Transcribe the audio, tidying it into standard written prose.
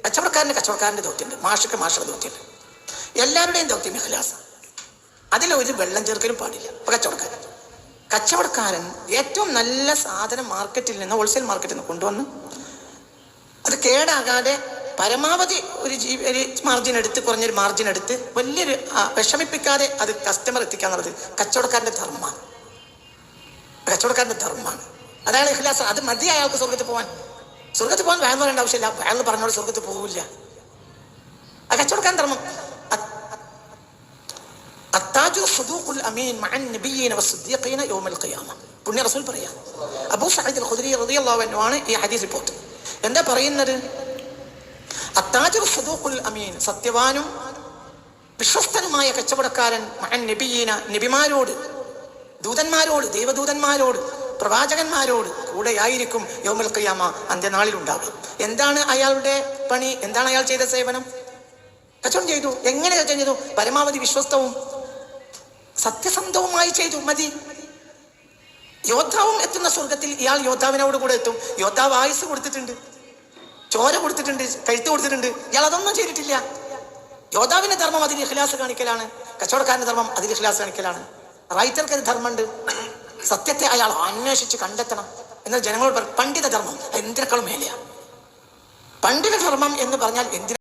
കച്ചവടക്കാരൻ്റെ ദൗത്യമുണ്ട്, മാഷുടെ ദൗത്യമുണ്ട്. എല്ലാവരുടെയും ദൗത്യം ഇഖ്ലാസ്. അതിലൊരു വെള്ളം ചേർക്കലും പാടില്ല. ഇപ്പൊ കച്ചവടക്കാരൻ ഏറ്റവും നല്ല സാധനം മാർക്കറ്റിൽ നിന്ന്, ഹോൾസെയിൽ മാർക്കറ്റിൽ നിന്ന് കൊണ്ടുവന്ന് അത് കേടാകാതെ പരമാവധി ഒരു മാർജിൻ എടുത്ത്, കുറഞ്ഞൊരു മാർജിൻ എടുത്ത്, വലിയൊരു വിഷമിപ്പിക്കാതെ അത് കസ്റ്റമർ എത്തിക്കാന്നുള്ളത് കച്ചവടക്കാരൻ്റെ ധർമ്മമാണ്. അതാണ് ഇഖ്ലാസ്. അത് മതി അയാൾക്ക് സ്വർഗത്തിൽ പോകാൻ വേണമെന്ന് പറയേണ്ട ആവശ്യമില്ല. അയാൾ പറഞ്ഞോട് സ്വർഗത്തിൽ പോകില്ല. ആ കച്ചവടക്കാരൻ ധർമ്മം. പുണ്യ റസൂൽ പറയാം. അബൂ സഈദ് ഖുദ്രി റളിയല്ലാഹു അൻഹു ആണ് ഈ ഹദീസ് റിപ്പോർട്ട്. എന്താ പറയുന്നത്? അത്താജിർ സദൂഖുൽ അമീൻ, സത്യവാനും വിശ്വസ്തനുമായ കച്ചവടക്കാരൻ, മഅൻ നബിയീന, നബിമാരോട്, ദൂതന്മാരോട്, ദൈവദൂതന്മാരോട്, പ്രവാചകന്മാരോട് കൂടെയായിരിക്കും യൗമുൽ ഖിയാമ, അന്ത്യനാളിൽ ഉണ്ടാകും. എന്താണ് അയാളുടെ പണി? എന്താണ് അയാൾ ചെയ്ത സേവനം? കച്ചവടം ചെയ്തു. എങ്ങനെ കച്ചവടം ചെയ്തു? പരമാവധി വിശ്വസ്തവും സത്യസന്ധവുമായി ചെയ്തു. മതി. യോദ്ധാവും എത്തുന്ന സ്വർഗത്തിൽ ഇയാൾ യോദ്ധാവിനോട് കൂടെ എത്തും. യോദ്ധാവ് ആയുസ് കൊടുത്തിട്ടുണ്ട്, ചോര കൊടുത്തിട്ടുണ്ട്, കഴുത്ത് കൊടുത്തിട്ടുണ്ട്. ഇയാൾ അതൊന്നും ചെയ്തിട്ടില്ല. യോദ്ധാവിന്റെ ധർമ്മം അതിൽ ഇഖ്ലാസ് കാണിക്കലാണ്. കച്ചവടക്കാരന്റെ ധർമ്മം അതിൽ ഇഖ്ലാസ് കാണിക്കലാണ്. റൈറ്റർക്ക് ഒരു ധർമ്മമുണ്ട്. സത്യത്തെ അയാൾ അന്വേഷിച്ച് കണ്ടെത്തണം. എന്നാൽ ജനങ്ങളോട് പണ്ഡിത ധർമ്മം എന്തിനേക്കാളും മേലെയാണ്. പണ്ഡിത ധർമ്മം എന്ന് പറഞ്ഞാൽ എന്തിനാ